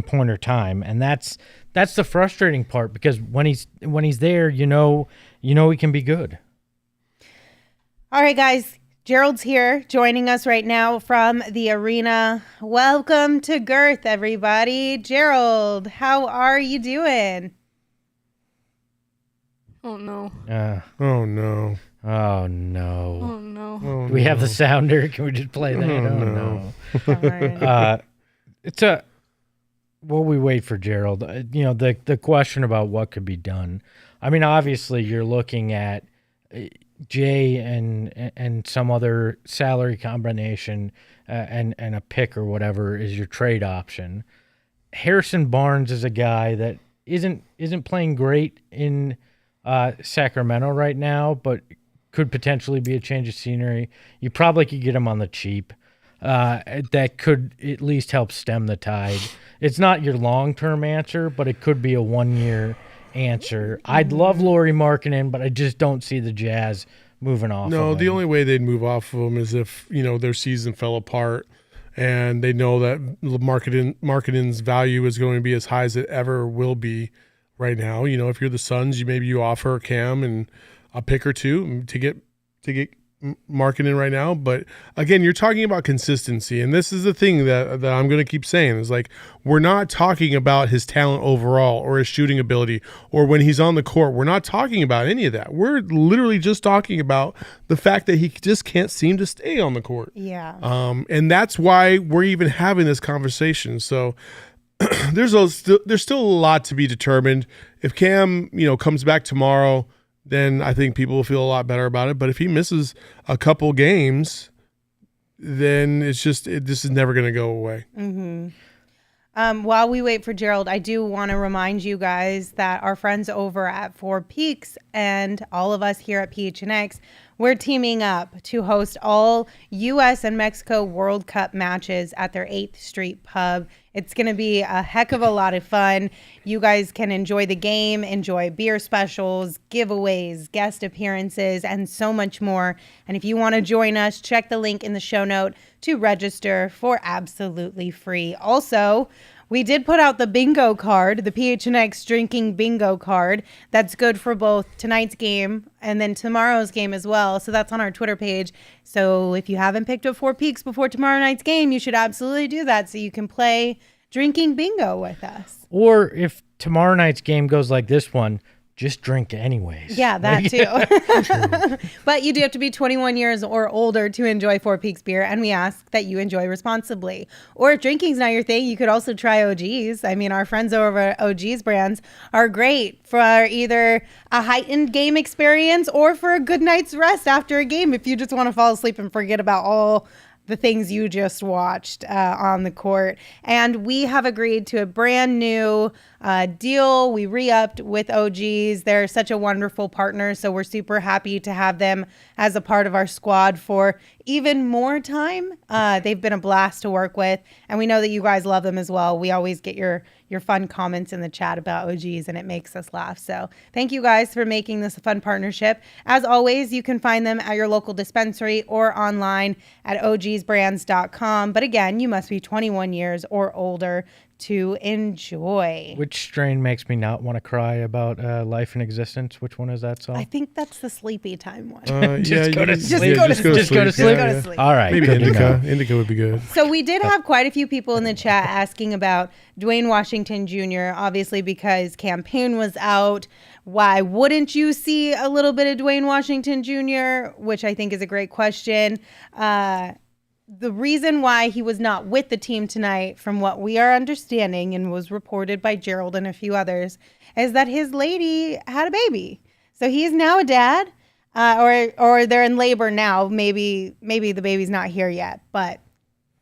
Speaker 3: point or time. And that's the frustrating part, because when he's there, you know he can be good.
Speaker 1: All right, guys, Gerald's here joining us right now from the arena. Welcome to Gerth, everybody. Gerald, how are you doing?
Speaker 4: Oh no.
Speaker 2: Oh, no.
Speaker 3: Oh no.
Speaker 4: Oh no.
Speaker 2: Oh,
Speaker 3: Do we have
Speaker 2: no.
Speaker 3: the sounder? Can we just play that? Oh,
Speaker 2: no.
Speaker 3: no. It's a. While we wait for Gerald, the question about what could be done. I mean, obviously, you're looking at Jay and some other salary combination and a pick or whatever is your trade option. Harrison Barnes is a guy that isn't playing great in Sacramento right now, but could potentially be a change of scenery. You probably could get him on the cheap. That could at least help stem the tide. It's not your long-term answer, but it could be a one-year answer. I'd love Lauri Markkanen, but I just don't see the Jazz moving off.
Speaker 2: No,
Speaker 3: of
Speaker 2: the
Speaker 3: him.
Speaker 2: only way they'd move off of him is if, their season fell apart and they know that Markkanen's value is going to be as high as it ever will be right now. If you're the Suns, maybe you offer Cam and a pick or two to get Markkanen right now. But again, you're talking about consistency, and this is the thing that I'm going to keep saying is like, we're not talking about his talent overall or his shooting ability or when he's on the court. We're not talking about any of that. We're literally just talking about the fact that he just can't seem to stay on the court.
Speaker 1: Yeah.
Speaker 2: And that's why we're even having this conversation. So there's still a lot to be determined. If Cam, comes back tomorrow, then I think people will feel a lot better about it. But if he misses a couple games, then this is never going to go away.
Speaker 1: Mm-hmm. While we wait for Gerald, I do want to remind you guys that our friends over at Four Peaks and all of us here at PHNX, we're teaming up to host all U.S. and Mexico World Cup matches at their 8th Street pub. It's going to be a heck of a lot of fun. You guys can enjoy the game, enjoy beer specials, giveaways, guest appearances, and so much more. And if you want to join us, check the link in the show note to register for absolutely free. Also, we did put out the bingo card, the PHNX drinking bingo card. That's good for both tonight's game and then tomorrow's game as well. So that's on our Twitter page. So if you haven't picked up Four Peaks before tomorrow night's game, you should absolutely do that so you can play drinking bingo with us.
Speaker 3: Or if tomorrow night's game goes like this one, just drink anyways.
Speaker 1: Yeah, that too. But you do have to be 21 years or older to enjoy Four Peaks beer, and we ask that you enjoy responsibly. Or if drinking's not your thing, you could also try OGs. I mean, our friends over at OGs brands are great for either a heightened game experience or for a good night's rest after a game if you just want to fall asleep and forget about all the things you just watched on the court. And we have agreed to a brand new deal. We re-upped with OGs. They're such a wonderful partner, so we're super happy to have them as a part of our squad for even more time. They've been a blast to work with, and we know that you guys love them as well. We always get your fun comments in the chat about OGs, and it makes us laugh. So thank you guys for making this a fun partnership. As always, you can find them at your local dispensary or online at ogsbrands.com. But again, you must be 21 years or older to enjoy.
Speaker 3: Which strain makes me not want to cry about life and existence? Which one is that song?
Speaker 1: I think that's the sleepy time one.
Speaker 3: Just go to sleep.
Speaker 1: Just go to
Speaker 3: Just go to
Speaker 1: sleep.
Speaker 3: sleep.
Speaker 1: Go to sleep.
Speaker 3: All right.
Speaker 2: Maybe
Speaker 3: good to know.
Speaker 2: Indica would be good.
Speaker 1: So we did have quite a few people in the chat asking about Dwayne Washington Jr., obviously because campaign was out. Why wouldn't you see a little bit of Dwayne Washington Jr., which I think is a great question. The reason why he was not with the team tonight, from what we are understanding and was reported by Gerald and a few others, is that his lady had a baby. So he is now a dad, or they're in labor now. Maybe the baby's not here yet, but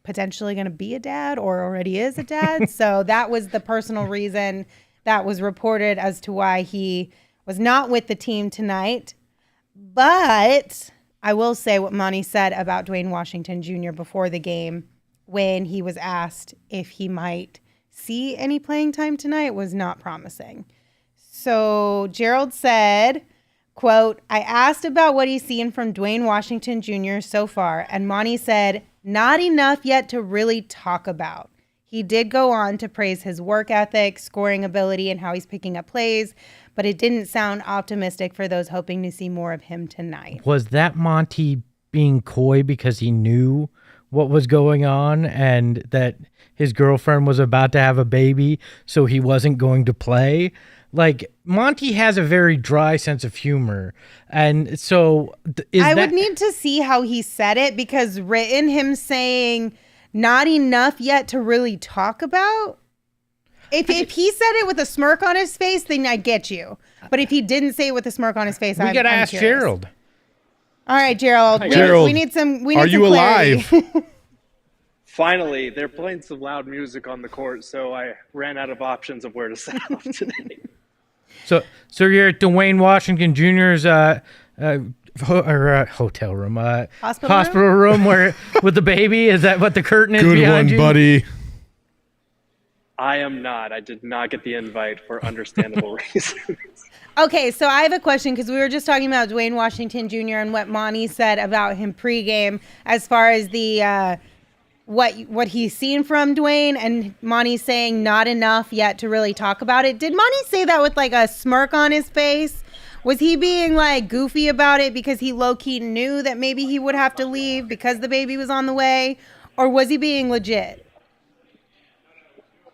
Speaker 1: potentially going to be a dad or already is a dad. So that was the personal reason that was reported as to why he was not with the team tonight. But I will say what Monty said about Dwayne Washington Jr. before the game when he was asked if he might see any playing time tonight was not promising. So Gerald said, quote, I asked about what he's seen from Dwayne Washington Jr. so far, and Monty said, not enough yet to really talk about. He did go on to praise his work ethic, scoring ability, and how he's picking up plays, but it didn't sound optimistic for those hoping to see more of him tonight.
Speaker 3: Was that Monty being coy because he knew what was going on and that his girlfriend was about to have a baby, so he wasn't going to play. Like, Monty has a very dry sense of humor. And so
Speaker 1: I would need to see how he said it, because written him saying not enough yet to really talk about. If he said it with a smirk on his face, then I get you. But if he didn't say it with a smirk on his face,
Speaker 3: we got to ask
Speaker 1: curious.
Speaker 3: Gerald.
Speaker 1: All right, Gerald.
Speaker 2: Gerald,
Speaker 1: we need some.
Speaker 2: Are you alive?
Speaker 5: Finally, they're playing some loud music on the court, so I ran out of options of where to set up today.
Speaker 3: So you're at Dwayne Washington Jr.'s hotel room, hospital room where with the baby. Is that what the curtain is behind you?
Speaker 2: Good one, buddy.
Speaker 5: I am not. I did not get the invite for understandable reasons.
Speaker 1: Okay, so I have a question, because we were just talking about Dwayne Washington Jr. and what Monty said about him pregame as far as the what he's seen from Dwayne, and Monty saying not enough yet to really talk about it. Did Monty say that with like a smirk on his face? Was he being like goofy about it because he low-key knew that maybe he would have to leave because the baby was on the way? Or was he being legit?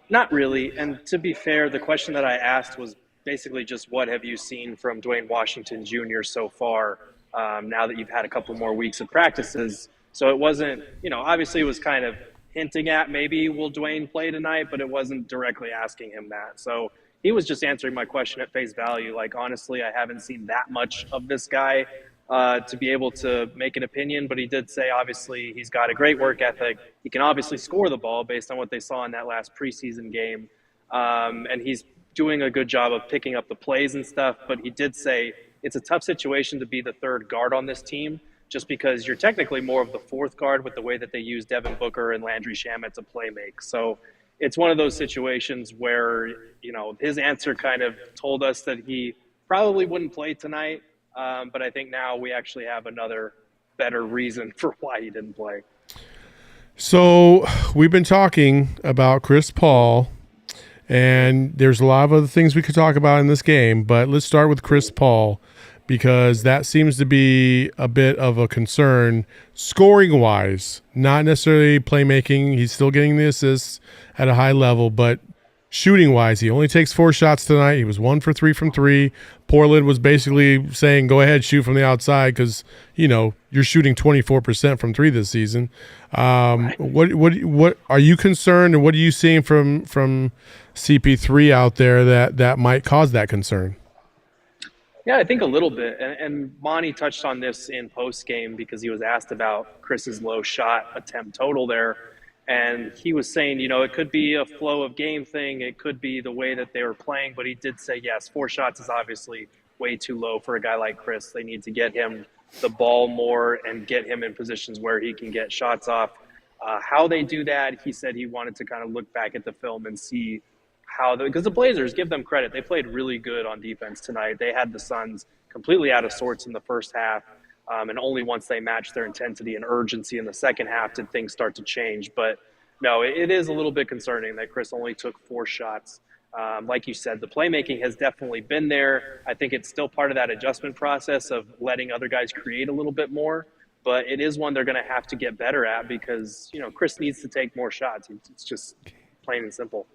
Speaker 5: Not really. And to be fair, the question that I asked was basically just, what have you seen from Dwayne Washington Jr. so far, now that you've had a couple more weeks of practices? So it wasn't, obviously it was kind of hinting at maybe will Dwayne play tonight, but it wasn't directly asking him that. So he was just answering my question at face value. Like, honestly, I haven't seen that much of this guy to be able to make an opinion, but he did say, obviously, he's got a great work ethic. He can obviously score the ball based on what they saw in that last preseason game. And he's doing a good job of picking up the plays and stuff, but he did say it's a tough situation to be the third guard on this team, just because you're technically more of the fourth guard with the way that they use Devin Booker and Landry Shamet to play make. So it's one of those situations where, his answer kind of told us that he probably wouldn't play tonight. But I think now we actually have another better reason for why he didn't play.
Speaker 2: So we've been talking about Chris Paul, and there's a lot of other things we could talk about in this game, but let's start with Chris Paul, because that seems to be a bit of a concern scoring-wise, not necessarily playmaking. He's still getting the assists at a high level, but shooting-wise, he only takes 4 shots tonight. He was 1 for 3 from 3. Portland was basically saying, go ahead, shoot from the outside, because, you're shooting 24% from 3 this season. Right. What are you concerned, and what are you seeing from CP3 out there that might cause that concern?
Speaker 5: Yeah, I think a little bit. And Monty touched on this in post-game because he was asked about Chris's low shot attempt total there. And he was saying, it could be a flow of game thing. It could be the way that they were playing. But he did say, yes, 4 shots is obviously way too low for a guy like Chris. They need to get him the ball more and get him in positions where he can get shots off. How they do that, he said he wanted to kind of look back at the film and see because the Blazers, give them credit, they played really good on defense tonight. They had the Suns completely out of sorts in the first half. And only once they matched their intensity and urgency in the second half did things start to change. But no, it is a little bit concerning that Chris only took 4 shots. Like you said, the playmaking has definitely been there. I think it's still part of that adjustment process of letting other guys create a little bit more. But it is one they're going to have to get better at because, Chris needs to take more shots. It's just plain and simple.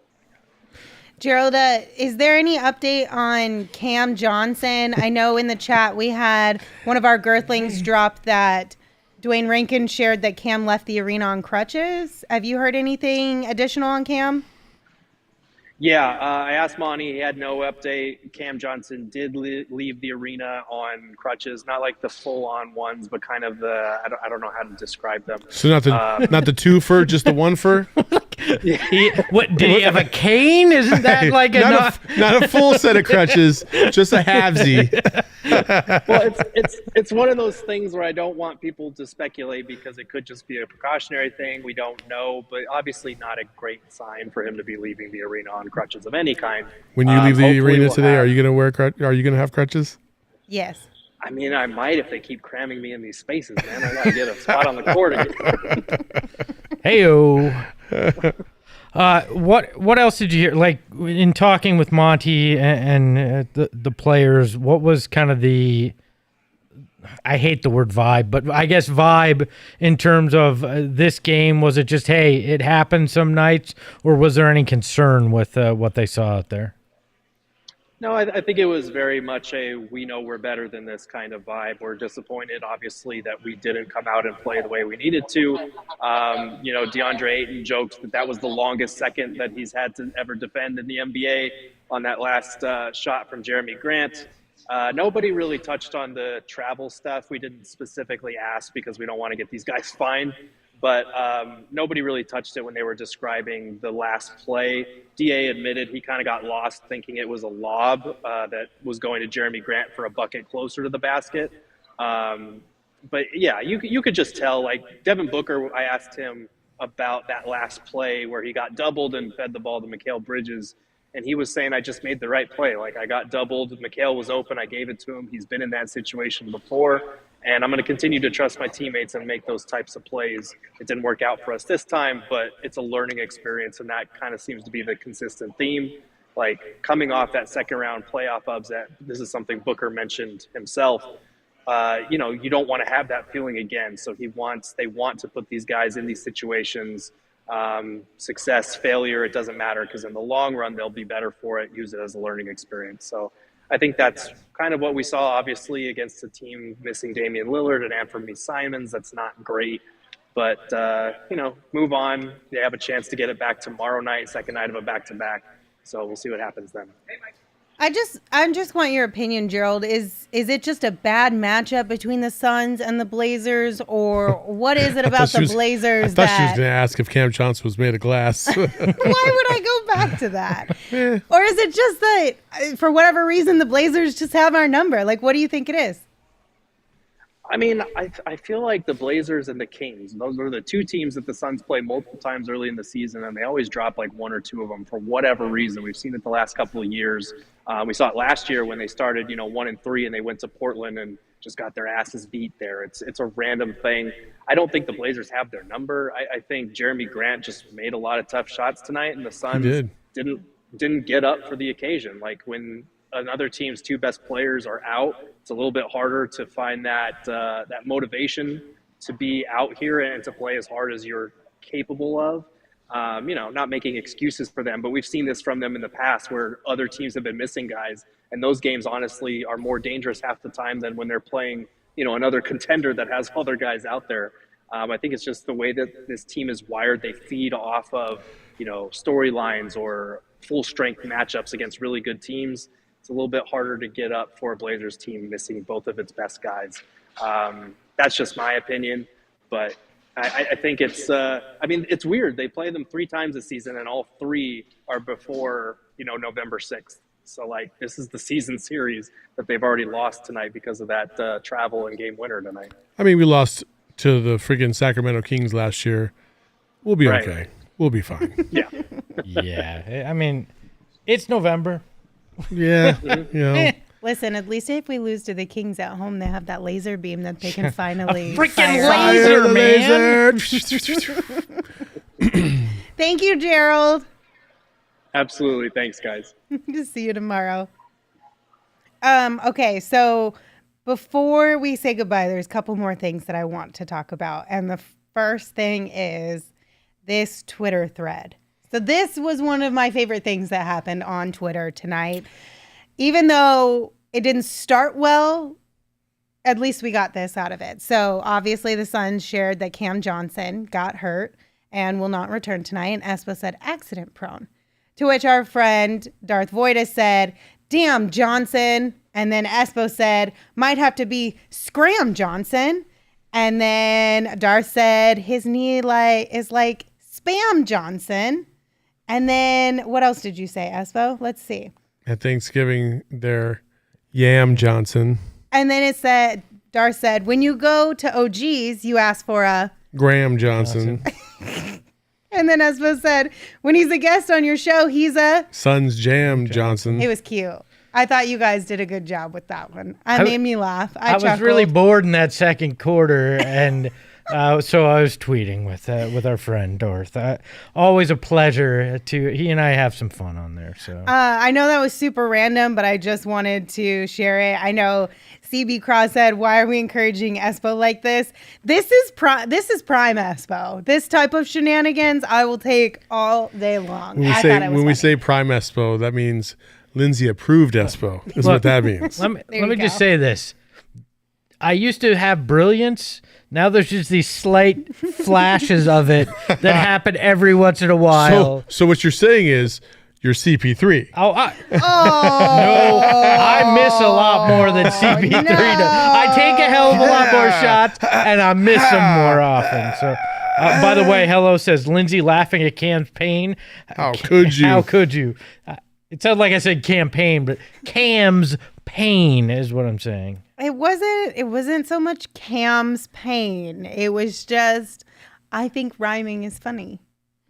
Speaker 1: Gerald, is there any update on Cam Johnson? I know in the chat we had one of our Gerthlings drop that Dwayne Rankin shared that Cam left the arena on crutches. Have you heard anything additional on Cam?
Speaker 5: Yeah, I asked Monty. He had no update. Cam Johnson did leave the arena on crutches, not like the full-on ones, but kind of the I don't know how to describe them.
Speaker 2: So not the 2 fur, just the 1 fur.
Speaker 3: What did he have a cane? Isn't that like enough?
Speaker 2: Not a full set of crutches, just a halvesy.
Speaker 5: Well, it's one of those things where I don't want people to speculate because it could just be a precautionary thing. We don't know, but obviously not a great sign for him to be leaving the arena on crutches of any kind.
Speaker 2: When you leave the arena today, are you going to have crutches?
Speaker 1: Yes.
Speaker 5: I mean, I might if they keep cramming me in these spaces, man. I got to get a spot on the court again.
Speaker 3: Hey-o. What else did you hear? Like in talking with Monty and the players, what was kind of the I hate the word vibe, but I guess vibe in terms of this game? Was it just, hey, it happened some nights, or was there any concern with what they saw out there?
Speaker 5: No, I think it was very much we know we're better than this kind of vibe. We're disappointed, obviously, that we didn't come out and play the way we needed to. DeAndre Ayton joked that was the longest second that he's had to ever defend in the NBA on that last shot from Jerami Grant. Nobody really touched on the travel stuff. We didn't specifically ask because we don't want to get these guys fined. But nobody really touched it when they were describing the last play. DA admitted he kind of got lost thinking it was a lob that was going to Jerami Grant for a bucket closer to the basket. But yeah, you could just tell, like Devin Booker, I asked him about that last play where he got doubled and fed the ball to Mikal Bridges. And he was saying, I just made the right play. Like, I got doubled. Mikal was open. I gave it to him. He's been in that situation before. And I'm going to continue to trust my teammates and make those types of plays. It didn't work out for us this time, but it's a learning experience. And that kind of seems to be the consistent theme. Like, coming off that second round playoff upset, this is something Booker mentioned himself. You don't want to have that feeling again. So they want to put these guys in these situations. Success, failure, it doesn't matter, because in the long run, they'll be better for it. Use it as a learning experience. So I think that's kind of what we saw, obviously, against a team missing Damian Lillard and Anthony Simons. That's not great. But, move on. They have a chance to get it back tomorrow night, second night of a back-to-back. So we'll see what happens then.
Speaker 1: I just want your opinion, Gerald. Is it just a bad matchup between the Suns and the Blazers, or what is it about the Blazers?
Speaker 2: I thought she was going to ask if Cam Johnson was made of glass.
Speaker 1: Why would I go back to that? Or is it just that, for whatever reason, the Blazers just have our number? Like, what do you think it is?
Speaker 5: I mean, I feel like the Blazers and the Kings, those are the two teams that the Suns play multiple times early in the season, and they always drop like one or two of them for whatever reason. We've seen it the last couple of years. We saw it last year when they started, 1-3, and they went to Portland and just got their asses beat there. It's a random thing. I don't think the Blazers have their number. I think Jerami Grant just made a lot of tough shots tonight, and the Suns didn't get up for the occasion. Like, when another team's two best players are out, it's a little bit harder to find that motivation to be out here and to play as hard as you're capable of. Not making excuses for them, but we've seen this from them in the past where other teams have been missing guys, and those games honestly are more dangerous half the time than when they're playing, another contender that has all their guys out there. I think it's just the way that this team is wired. They feed off of, storylines or full strength matchups against really good teams. It's a little bit harder to get up for a Blazers team missing both of its best guys. That's just my opinion, but I think it's it's weird. They play them 3 times this season, and all 3 are before, November 6th. So, this is the season series that they've already lost tonight because of that travel and game winner tonight.
Speaker 2: I mean, we lost to the friggin' Sacramento Kings last year. We'll be okay. We'll be fine.
Speaker 5: Yeah.
Speaker 3: Yeah. I mean, it's November.
Speaker 2: Yeah.
Speaker 1: Listen, at least if we lose to the Kings at home, they have that laser beam that they can finally
Speaker 3: freaking
Speaker 1: fire.
Speaker 3: laser, man.
Speaker 1: Thank you, Gerald.
Speaker 5: Absolutely. Thanks, guys.
Speaker 1: Just see you tomorrow. Okay, so before we say goodbye, there's a couple more things that I want to talk about. And the first thing is this Twitter thread. So this was one of my favorite things that happened on Twitter tonight. Even though it didn't start well, at least we got this out of it. So obviously the Suns shared that Cam Johnson got hurt and will not return tonight. And Espo said accident prone. To which our friend Darth Voida said, damn, Johnson. And then Espo said, might have to be Scram Johnson. And then Darth said his knee is like Spam Johnson. And then what else did you say, Espo? Let's see.
Speaker 2: At Thanksgiving, they're Yam Johnson.
Speaker 1: And then it said, Darth said, when you go to OG's, you ask for a
Speaker 2: Graham Johnson.
Speaker 1: And then Espo said, when he's a guest on your show, he's a
Speaker 2: Suns Jam Johnson.
Speaker 1: It was cute. I thought you guys did a good job with that one. It made me laugh.
Speaker 3: I was really bored in that second quarter, and So I was tweeting with our friend Gerth. Always a pleasure he and I have some fun on there. So
Speaker 1: I know that was super random, but I just wanted to share it. I know CB Cross said, "Why are we encouraging Espo like this?" This is prime Espo. This type of shenanigans I will take all day long.
Speaker 2: When we say prime Espo, that means Lindsey approved Espo. Is what that means.
Speaker 3: Let me just say this. I used to have brilliance. Now there's just these slight flashes of it that happen every once in a while.
Speaker 2: So what you're saying is you're CP3.
Speaker 3: No, I miss a lot more than CP3 does. I take a hell of a lot more shots, and I miss them more often. So, by the way, Hello says, Lindsey laughing at campaign.
Speaker 2: How could you?
Speaker 3: How could you? It sounded like I said campaign, but Cam's pain is what I'm saying.
Speaker 1: It wasn't so much Cam's pain. It was just, I think rhyming is funny.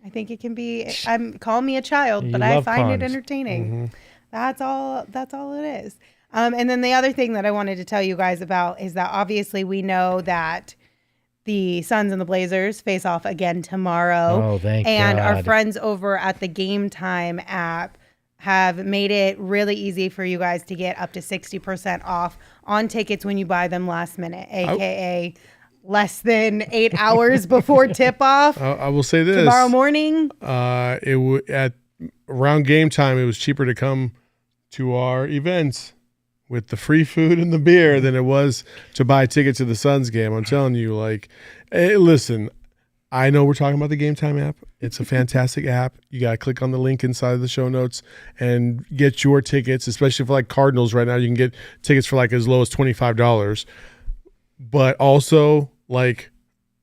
Speaker 1: I think it can be, call me a child, but I find it entertaining. Mm-hmm. That's all it is. And then the other thing that I wanted to tell you guys about is that obviously we know that the Suns and the Blazers face off again tomorrow.
Speaker 3: Oh, thank
Speaker 1: And
Speaker 3: God.
Speaker 1: our friends over at the Game Time app have made it really easy for you guys to get up to 60% off on tickets when you buy them last minute, aka less than 8 hours before tip off.
Speaker 2: I will say this:
Speaker 1: tomorrow morning.
Speaker 2: At around game time, it was cheaper to come to our events with the free food and the beer than it was to buy tickets to the Suns game. I'm telling you, hey, listen. I know we're talking about the Game Time app. It's a fantastic app. You got to click on the link inside of the show notes and get your tickets, especially for Cardinals right now. You can get tickets for as low as $25. But also,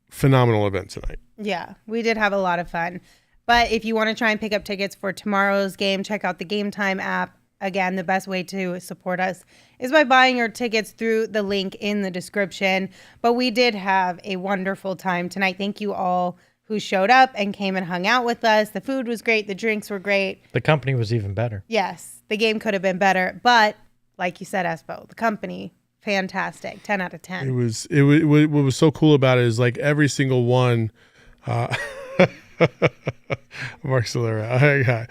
Speaker 2: phenomenal event tonight.
Speaker 1: Yeah, we did have a lot of fun. But if you want to try and pick up tickets for tomorrow's game, check out the Game Time app. Again, the best way to support us is by buying your tickets through the link in the description. But we did have a wonderful time tonight. Thank you all who showed up and came and hung out with us. The food was great. The drinks were great.
Speaker 3: The company was even better.
Speaker 1: Yes, the game could have been better. But like you said, Espo, the company, fantastic. 10 out of 10.
Speaker 2: What was so cool about it is every single one. Mark Solera.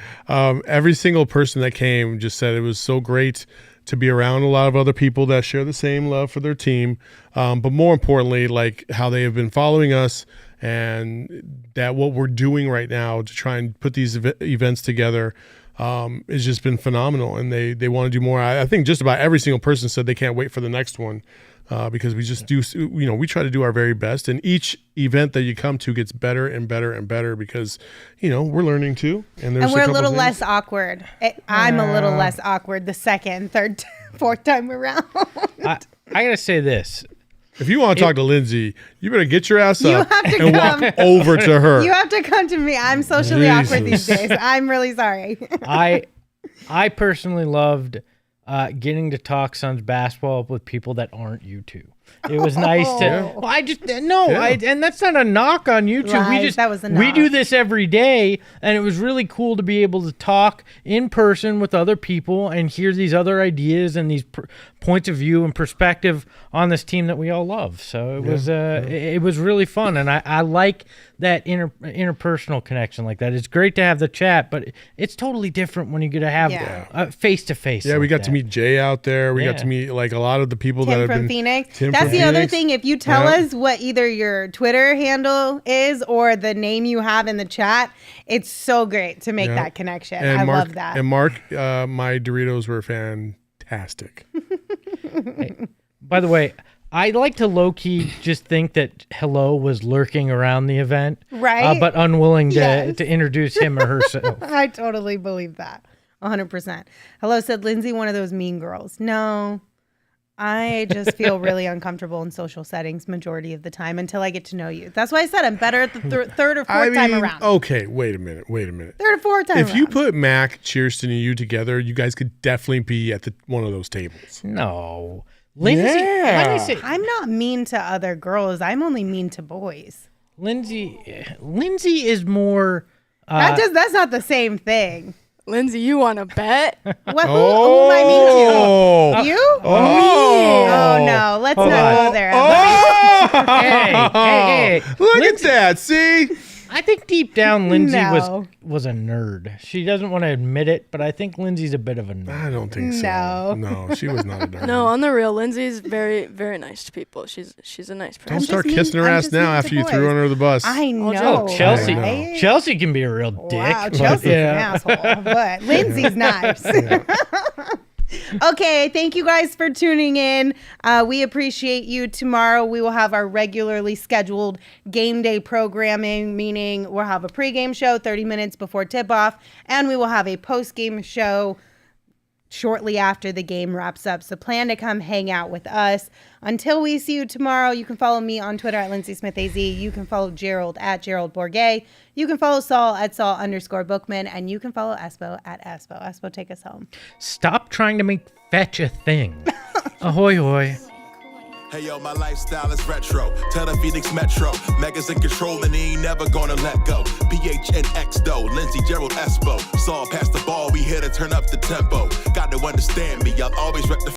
Speaker 2: Every single person that came just said it was so great to be around a lot of other people that share the same love for their team. But more importantly, how they have been following us and that what we're doing right now to try and put these events together has just been phenomenal. And they want to do more. I think just about every single person said they can't wait for the next one. Because we just do, we try to do our very best, and each event that you come to gets better and better and better because, we're learning too. And
Speaker 1: we're a little less awkward. I'm a little less awkward the second, third, fourth time around.
Speaker 3: I gotta say this.
Speaker 2: If you want to talk to Lindsey, you better get your ass up and
Speaker 1: come.
Speaker 2: walk over to her.
Speaker 1: You have to come to me. I'm socially awkward these days. I'm really sorry.
Speaker 3: I personally loved getting to talk Suns basketball with people that aren't you two. It was nice to. Well, and that's not a knock on you two.
Speaker 1: That was a knock.
Speaker 3: We do this every day, and it was really cool to be able to talk in person with other people and hear these other ideas and these points of view and perspective on this team that we all love. So it was really fun, and I like that interpersonal connection like that. It's great to have the chat, but it's totally different when you get to have face to face.
Speaker 2: Yeah, we got to meet Jay out there. We got to meet a lot of the people that have been
Speaker 1: Phoenix. That's the other thing. If you tell us what either your Twitter handle is or the name you have in the chat, it's so great to make that connection.
Speaker 2: And
Speaker 1: I
Speaker 2: Mark,
Speaker 1: love that.
Speaker 2: And Mark, my Doritos were fantastic.
Speaker 3: Hey, by the way, I like to low-key just think that Hello was lurking around the event.
Speaker 1: Right.
Speaker 3: But unwilling to introduce him or herself.
Speaker 1: I totally believe that. 100%. Hello said, Lindsey, one of those mean girls. No, I just feel really uncomfortable in social settings majority of the time until I get to know you. That's why I said I'm better at the third or fourth time around.
Speaker 2: Okay, wait a minute.
Speaker 1: Third or fourth time
Speaker 2: If
Speaker 1: around.
Speaker 2: you put Mac, Cheerston, and you together, you guys could definitely be at one of those tables.
Speaker 3: No. Lindsey,
Speaker 1: I'm not mean to other girls. I'm only mean to boys.
Speaker 3: Lindsey is more...
Speaker 1: that's not the same thing.
Speaker 4: Lindsey, you want to bet?
Speaker 1: Who am I mean to? You?
Speaker 2: Oh.
Speaker 1: Oh, no. Let's not go there.
Speaker 3: Hey.
Speaker 2: Look
Speaker 3: Lindsey-
Speaker 2: at that. See?
Speaker 3: I think deep down Lindsey
Speaker 1: No.
Speaker 3: was a nerd. She doesn't want to admit it, but I think Lindsey's a bit of a nerd.
Speaker 2: I don't think so.
Speaker 1: No.
Speaker 2: No, she was not a nerd.
Speaker 4: No, on the real, Lindsay's very, very nice to people. She's a nice person.
Speaker 2: Don't start
Speaker 1: mean-
Speaker 2: kissing her
Speaker 1: I'm
Speaker 2: ass
Speaker 1: just
Speaker 2: now
Speaker 1: mean
Speaker 2: after
Speaker 1: to
Speaker 2: you threw
Speaker 1: boys.
Speaker 2: her under the bus.
Speaker 1: I know.
Speaker 3: Oh, Chelsea.
Speaker 1: right?
Speaker 3: Chelsea can be a real dick.
Speaker 1: Wow,
Speaker 3: but
Speaker 1: Chelsea's
Speaker 3: yeah.
Speaker 1: an asshole, but Lindsay's nice. Okay, thank you guys for tuning in. We appreciate you. Tomorrow we will have our regularly scheduled game day programming, meaning we'll have a pregame show 30 minutes before tip-off, and we will have a postgame show shortly after the game wraps up. So plan to come hang out with us. Until we see you tomorrow, you can follow me on Twitter at Lindsey Smith AZ. You can follow Gerald at Gerald Bourguet. You can follow Saul at Saul_Bookman. And you can follow Espo at Espo. Espo, take us home.
Speaker 3: Stop trying to make fetch a thing. Ahoy, hoy.
Speaker 6: Hey yo, my lifestyle is retro. Tell the Phoenix Metro. Megas in control and he ain't never gonna let go. PHNX though, Lindsey, Gerald, Espo. Saul pass the ball, we here to turn up the tempo. Got to understand me, I'll always rep the